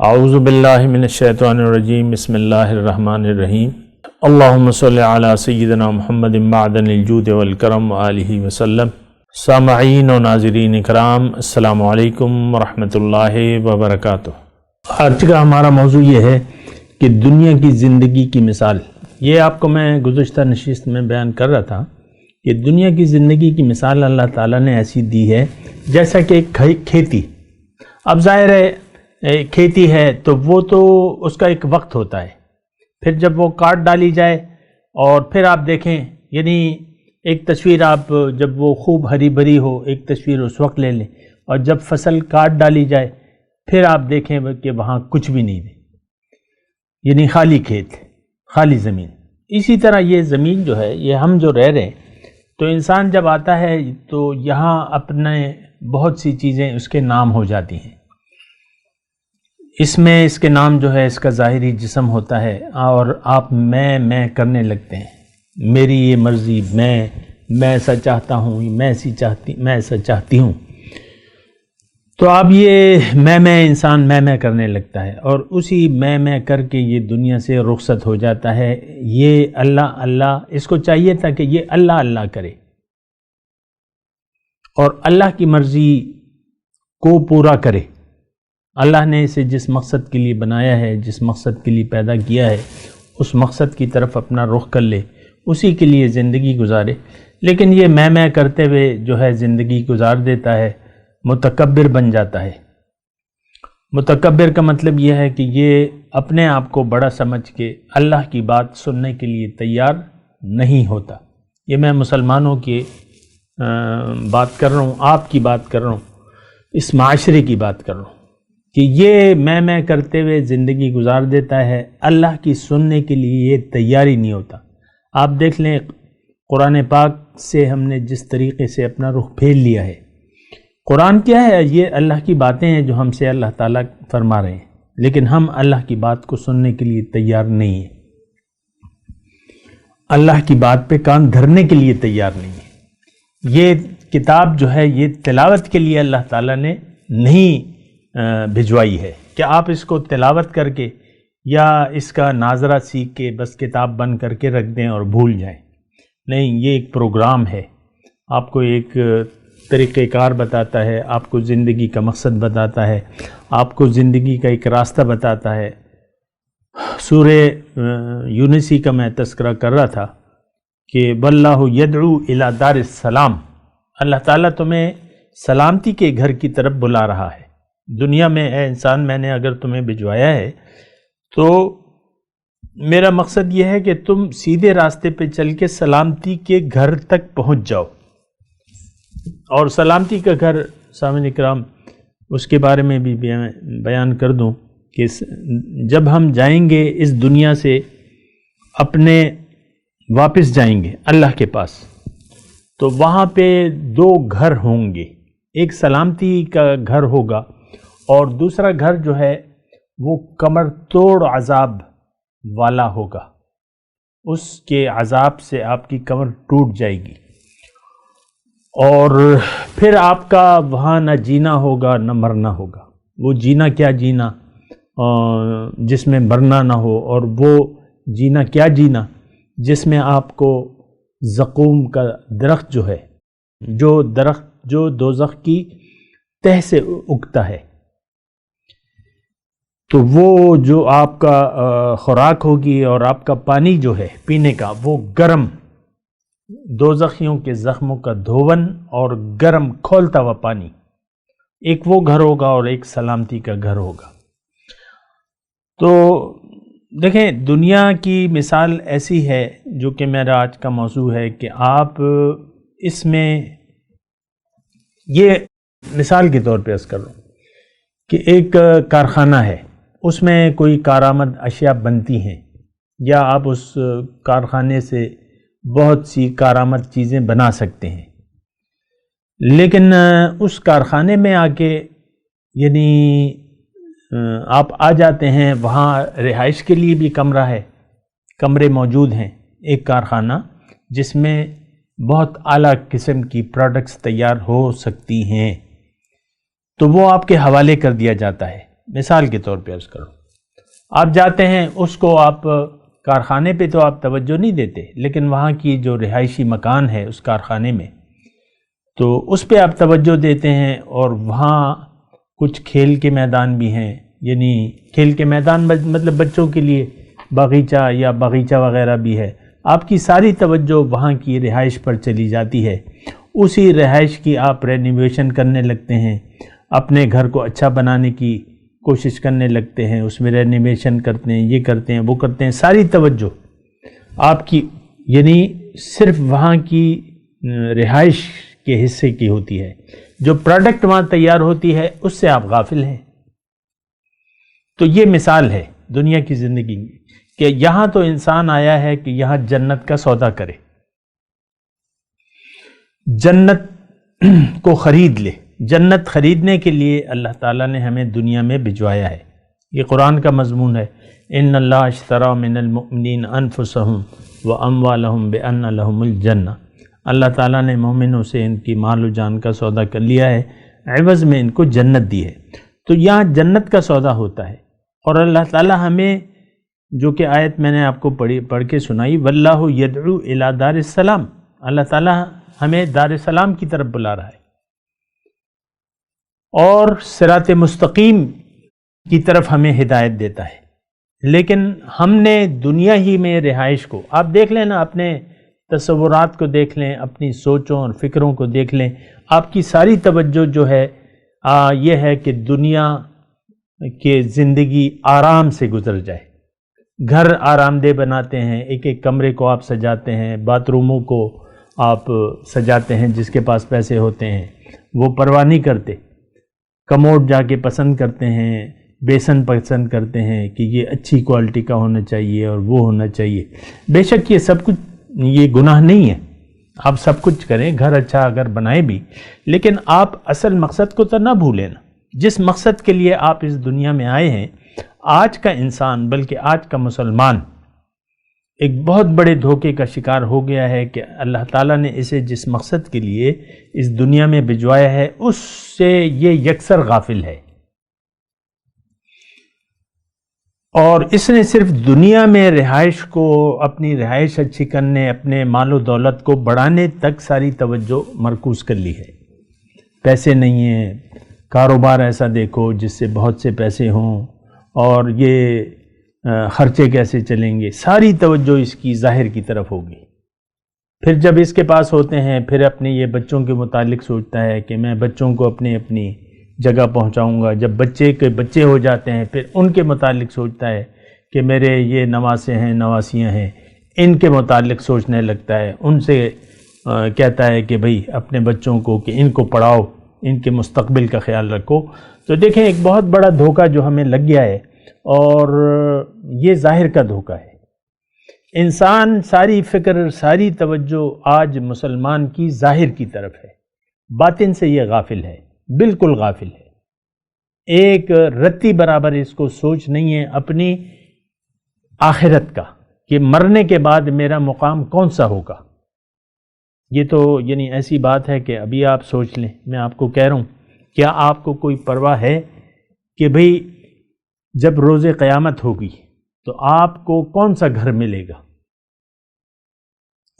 اعوذ باللہ من الشیطان الرجیم بسم اللہ الرحمن الرحیم اللہم صلی علی سیدنا محمد معدن الجود والکرم وآلہ وسلم۔ سامعین و ناظرین اکرام، السلام علیکم ورحمۃ اللہ وبرکاتہ۔ آج کا ہمارا موضوع یہ ہے کہ دنیا کی زندگی کی مثال۔ یہ آپ کو میں گزشتہ نشست میں بیان کر رہا تھا کہ دنیا کی زندگی کی مثال اللہ تعالیٰ نے ایسی دی ہے جیسا کہ ایک کھیتی۔ اب ظاہر ہے کھیتی ہے تو وہ تو اس کا ایک وقت ہوتا ہے، پھر جب وہ کاٹ ڈالی جائے اور پھر آپ دیکھیں، یعنی ایک تصویر آپ جب وہ خوب ہری بھری ہو ایک تصویر اس وقت لے لیں، اور جب فصل کاٹ ڈالی جائے پھر آپ دیکھیں کہ وہاں کچھ بھی نہیں ہے، یعنی خالی کھیت، خالی زمین۔ اسی طرح یہ زمین جو ہے، یہ ہم جو رہ رہے ہیں، تو انسان جب آتا ہے تو یہاں اپنے بہت سی چیزیں اس کے نام ہو جاتی ہیں۔ اس میں اس کے نام جو ہے اس کا ظاہری جسم ہوتا ہے، اور آپ میں کرنے لگتے ہیں، میری یہ مرضی، میں ایسا چاہتا ہوں، میں ایسا چاہتی ہوں۔ تو آپ یہ میں انسان میں کرنے لگتا ہے، اور اسی میں کر کے یہ دنیا سے رخصت ہو جاتا ہے۔ یہ اللہ اس کو چاہیے تھا کہ یہ اللہ کرے اور اللہ کی مرضی کو پورا کرے۔ اللہ نے اسے جس مقصد کے لیے بنایا ہے، جس مقصد کے لیے پیدا کیا ہے، اس مقصد کی طرف اپنا رخ کر لے، اسی کے لیے زندگی گزارے۔ لیکن یہ میں کرتے ہوئے جو ہے زندگی گزار دیتا ہے، متکبر بن جاتا ہے۔ متکبر کا مطلب یہ ہے کہ یہ اپنے آپ کو بڑا سمجھ کے اللہ کی بات سننے کے لیے تیار نہیں ہوتا۔ یہ میں مسلمانوں کی بات کر رہا ہوں، آپ کی بات کر رہا ہوں، اس معاشرے کی بات کر رہا ہوں کہ یہ میں کرتے ہوئے زندگی گزار دیتا ہے، اللہ کی سننے کے لیے یہ تیاری نہیں ہوتا۔ آپ دیکھ لیں قرآن پاک سے ہم نے جس طریقے سے اپنا رخ پھیر لیا ہے۔ قرآن کیا ہے؟ یہ اللہ کی باتیں ہیں جو ہم سے اللہ تعالیٰ فرما رہے ہیں، لیکن ہم اللہ کی بات کو سننے کے لیے تیار نہیں ہیں، اللہ کی بات پہ کان دھرنے کے لیے تیار نہیں ہیں۔ یہ کتاب جو ہے یہ تلاوت کے لیے اللہ تعالیٰ نے نہیں بھجوائی ہے کہ آپ اس کو تلاوت کر کے یا اس کا ناظرہ سیکھ کے بس کتاب بند کر کے رکھ دیں اور بھول جائیں۔ نہیں، یہ ایک پروگرام ہے، آپ کو ایک طریقہ کار بتاتا ہے، آپ کو زندگی کا مقصد بتاتا ہے، آپ کو زندگی کا ایک راستہ بتاتا ہے۔ سورہ یونسی کا میں تذکرہ کر رہا تھا کہ واللہ یدعو الی دار السلام، اللہ تعالیٰ تمہیں سلامتی کے گھر کی طرف بلا رہا ہے۔ دنیا میں اے انسان، میں نے اگر تمہیں بھجوایا ہے تو میرا مقصد یہ ہے کہ تم سیدھے راستے پہ چل کے سلامتی کے گھر تک پہنچ جاؤ۔ اور سلامتی کا گھر، سامعین اکرام، اس کے بارے میں بھی بیان کر دوں کہ جب ہم جائیں گے اس دنیا سے، اپنے واپس جائیں گے اللہ کے پاس، تو وہاں پہ دو گھر ہوں گے، ایک سلامتی کا گھر ہوگا اور دوسرا گھر جو ہے وہ کمر توڑ عذاب والا ہوگا۔ اس کے عذاب سے آپ کی کمر ٹوٹ جائے گی، اور پھر آپ کا وہاں نہ جینا ہوگا نہ مرنا ہوگا۔ وہ جینا کیا جینا جس میں مرنا نہ ہو، اور وہ جینا کیا جینا جس میں آپ کو زقوم کا درخت جو ہے، جو درخت جو دوزخ کی تہ سے اگتا ہے، تو وہ جو آپ کا خوراک ہوگی اور آپ کا پانی جو ہے پینے کا، وہ گرم، دوزخیوں کے زخموں کا دھون اور گرم کھولتا ہوا پانی، ایک وہ گھر ہوگا اور ایک سلامتی کا گھر ہوگا۔ تو دیکھیں، دنیا کی مثال ایسی ہے جو کہ میرا آج کا موضوع ہے کہ آپ اس میں یہ مثال کے طور پہ عرض کر رہا ہوں کہ ایک کارخانہ ہے، اس میں کوئی کارآمد اشیاء بنتی ہیں، یا آپ اس کارخانے سے بہت سی کارآمد چیزیں بنا سکتے ہیں، لیکن اس کارخانے میں آ کے یعنی آپ آ جاتے ہیں، وہاں رہائش کے لیے بھی کمرے موجود ہیں، ایک کارخانہ جس میں بہت اعلیٰ قسم کی پروڈکٹس تیار ہو سکتی ہیں، تو وہ آپ کے حوالے کر دیا جاتا ہے۔ مثال کے طور پہ عرض کرو، آپ جاتے ہیں، اس کو آپ کارخانے پہ تو آپ توجہ نہیں دیتے، لیکن وہاں کی جو رہائشی مکان ہے اس کارخانے میں تو اس پہ آپ توجہ دیتے ہیں، اور وہاں کچھ کھیل کے میدان بھی ہیں، یعنی کھیل کے میدان مطلب بچوں کے لیے باغیچہ یا باغیچہ وغیرہ بھی ہے، آپ کی ساری توجہ وہاں کی رہائش پر چلی جاتی ہے، اسی رہائش کی آپ رینوویشن کرنے لگتے ہیں، اپنے گھر کو اچھا بنانے کی کوشش کرنے لگتے ہیں، اس میں رینوویشن کرتے ہیں، یہ کرتے ہیں، وہ کرتے ہیں، ساری توجہ آپ کی یعنی صرف وہاں کی رہائش کے حصے کی ہوتی ہے، جو پروڈکٹ وہاں تیار ہوتی ہے اس سے آپ غافل ہیں۔ تو یہ مثال ہے دنیا کی زندگی میں کہ یہاں تو انسان آیا ہے کہ یہاں جنت کا سودا کرے، جنت کو خرید لے۔ جنت خریدنے کے لیے اللہ تعالیٰ نے ہمیں دنیا میں بھجوایا ہے، یہ قرآن کا مضمون ہے، ان اللہ اشتری من المؤمنین انفسهم واموالهم بان لهم الجنہ، اللہ تعالیٰ نے مومنوں سے ان کی مال و جان کا سودا کر لیا ہے، عوض میں ان کو جنت دی ہے۔ تو یہاں جنت کا سودا ہوتا ہے، اور اللہ تعالیٰ ہمیں جو کہ آیت میں نے آپ کو پڑھ کے سنائی، واللہ یدعو الی دار السلام، اللہ تعالیٰ ہمیں دار السلام کی طرف بلا رہا ہے اور صراط مستقیم کی طرف ہمیں ہدایت دیتا ہے، لیکن ہم نے دنیا ہی میں رہائش کو، آپ دیکھ لیں نا، اپنے تصورات کو دیکھ لیں، اپنی سوچوں اور فکروں کو دیکھ لیں، آپ کی ساری توجہ جو ہے یہ ہے کہ دنیا کے زندگی آرام سے گزر جائے، گھر آرام دہ بناتے ہیں، ایک ایک کمرے کو آپ سجاتے ہیں، باتھ روموں کو آپ سجاتے ہیں، جس کے پاس پیسے ہوتے ہیں وہ پرواہ نہیں کرتے، کموڈ جا کے پسند کرتے ہیں، بیسن پسند کرتے ہیں کہ یہ اچھی کوالٹی کا ہونا چاہیے اور وہ ہونا چاہیے۔ بے شک یہ سب کچھ یہ گناہ نہیں ہے، آپ سب کچھ کریں، گھر اچھا اگر بنائیں بھی، لیکن آپ اصل مقصد کو تو نہ بھولیں نا، جس مقصد کے لیے آپ اس دنیا میں آئے ہیں۔ آج کا انسان بلکہ آج کا مسلمان ایک بہت بڑے دھوکے کا شکار ہو گیا ہے کہ اللہ تعالیٰ نے اسے جس مقصد کے لیے اس دنیا میں بھجوایا ہے اس سے یہ یکسر غافل ہے، اور اس نے صرف دنیا میں رہائش کو، اپنی رہائش اچھی کرنے، اپنے مال و دولت کو بڑھانے تک ساری توجہ مرکوز کر لی ہے۔ پیسے نہیں ہیں، کاروبار ایسا دیکھو جس سے بہت سے پیسے ہوں، اور یہ خرچے کیسے چلیں گے، ساری توجہ اس کی ظاہر کی طرف ہوگی۔ پھر جب اس کے پاس ہوتے ہیں، پھر اپنے یہ بچوں کے متعلق سوچتا ہے کہ میں بچوں کو اپنی جگہ پہنچاؤں گا، جب بچے کے بچے ہو جاتے ہیں پھر ان کے متعلق سوچتا ہے کہ میرے یہ نواسے ہیں، نواسیاں ہیں، ان کے متعلق سوچنے لگتا ہے، ان سے کہتا ہے کہ بھئی اپنے بچوں کو کہ ان کو پڑھاؤ، ان کے مستقبل کا خیال رکھو۔ تو دیکھیں ایک بہت بڑا دھوکہ جو ہمیں لگ گیا ہے، اور یہ ظاہر کا دھوکہ ہے۔ انسان ساری فکر، ساری توجہ آج مسلمان کی ظاہر کی طرف ہے، باطن سے یہ غافل ہے، بالکل غافل ہے، ایک رتی برابر اس کو سوچ نہیں ہے اپنی آخرت کا کہ مرنے کے بعد میرا مقام کون سا ہوگا۔ یہ تو یعنی ایسی بات ہے کہ ابھی آپ سوچ لیں، میں آپ کو کہہ رہا ہوں، کیا آپ کو کوئی پرواہ ہے کہ بھئی جب روز قیامت ہوگی تو آپ کو کون سا گھر ملے گا؟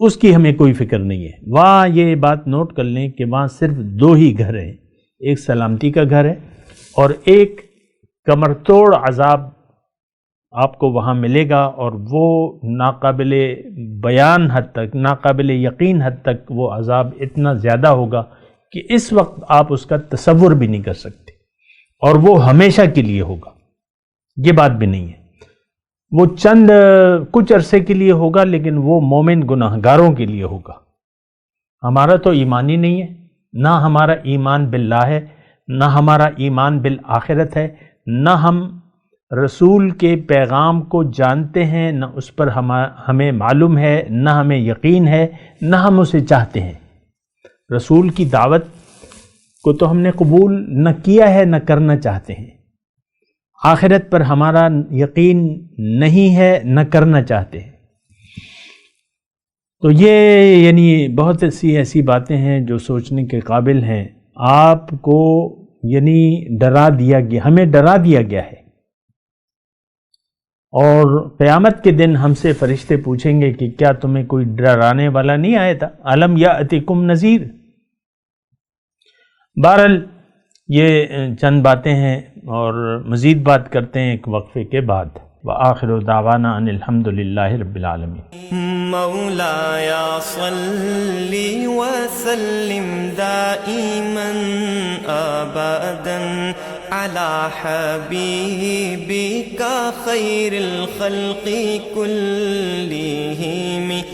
اس کی ہمیں کوئی فکر نہیں ہے۔ وہاں یہ بات نوٹ کر لیں کہ وہاں صرف دو ہی گھر ہیں، ایک سلامتی کا گھر ہے اور ایک کمر توڑ عذاب آپ کو وہاں ملے گا، اور وہ ناقابل بیان حد تک، ناقابل یقین حد تک وہ عذاب اتنا زیادہ ہوگا کہ اس وقت آپ اس کا تصور بھی نہیں کر سکتے، اور وہ ہمیشہ کے لیے ہوگا، یہ بات بھی نہیں ہے۔ وہ چند کچھ عرصے کے لیے ہوگا، لیکن وہ مومن گناہگاروں کے لیے ہوگا۔ ہمارا تو ایمان ہی نہیں ہے، نہ ہمارا ایمان باللہ ہے، نہ ہمارا ایمان بالآخرت ہے، نہ ہم رسول کے پیغام کو جانتے ہیں، نہ اس پر ہمیں معلوم ہے، نہ ہمیں یقین ہے، نہ ہم اسے چاہتے ہیں۔ رسول کی دعوت کو تو ہم نے قبول نہ کیا ہے، نہ کرنا چاہتے ہیں۔ آخرت پر ہمارا یقین نہیں ہے، نہ کرنا چاہتے ہیں۔ تو یہ یعنی بہت ایسی باتیں ہیں جو سوچنے کے قابل ہیں۔ آپ کو یعنی ڈرا دیا گیا، ہمیں ڈرا دیا گیا ہے، اور قیامت کے دن ہم سے فرشتے پوچھیں گے کہ کیا تمہیں کوئی ڈرانے والا نہیں آیا تھا؟ الم یاتکم نذیر۔ بہرحال یہ چند باتیں ہیں، اور مزید بات کرتے ہیں ایک وقفے کے بعد۔ وآخر دعوانا ان الحمد للہ رب العالمین۔ مولاي صل وسلم دائما ابدا على حبيبك خير الخلق كلهم